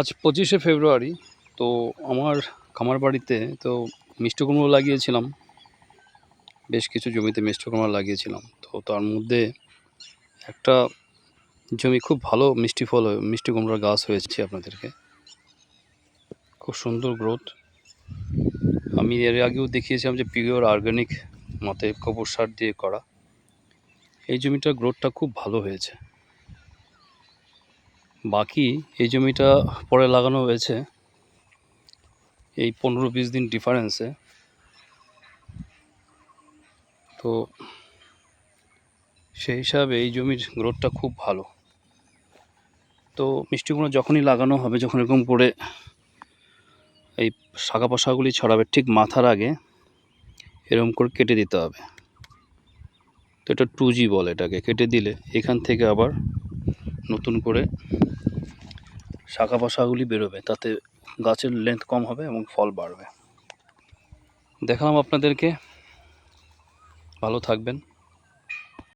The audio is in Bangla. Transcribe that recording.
আজ 25শে ফেব্রুয়ারি। তো আমার খামার বাড়িতে তো মিষ্টি কুমড়ো লাগিয়েছিলাম। বেশ কিছু জমিতে মিষ্টি কুমড়ো লাগিয়েছিলাম। তো তার মধ্যে একটা জমি খুব ভালো মিষ্টি কুমড়োর গাছ হয়েছে আপনাদেরকে। খুব সুন্দর গ্রোথ। আমি এর আগেও দেখিয়েছিলাম যে পিওর অর্গানিক মতে গোবর সার দিয়ে করা। এই জমিটার গ্রোথটা খুব ভালো হয়েছে। বাকি এই জমিটা পরে লাগানো হয়েছে এই 15-20 দিন ডিফারেন্সে। তো সেই হিসাবে এই জমির গ্রোথটা খুব ভালো। তো মিষ্টি কুমড়ো যখনই লাগানো হবে, যখন এরকম করে এই শাখা প্রশাখাগুলি ছড়াবে, ঠিক মাথার আগে এরকম করে কেটে দিতে হবে। তো এটা 2G বলে এটাকে। কেটে দিলে এখান থেকে আবার নতুন করে শাখা প্রশাখাগুলি বেরোবে, তাতে গাছের লেন্থ কম হবে এবং ফল বাড়বে। দেখালাম আপনাদেরকে। ভালো থাকবেন।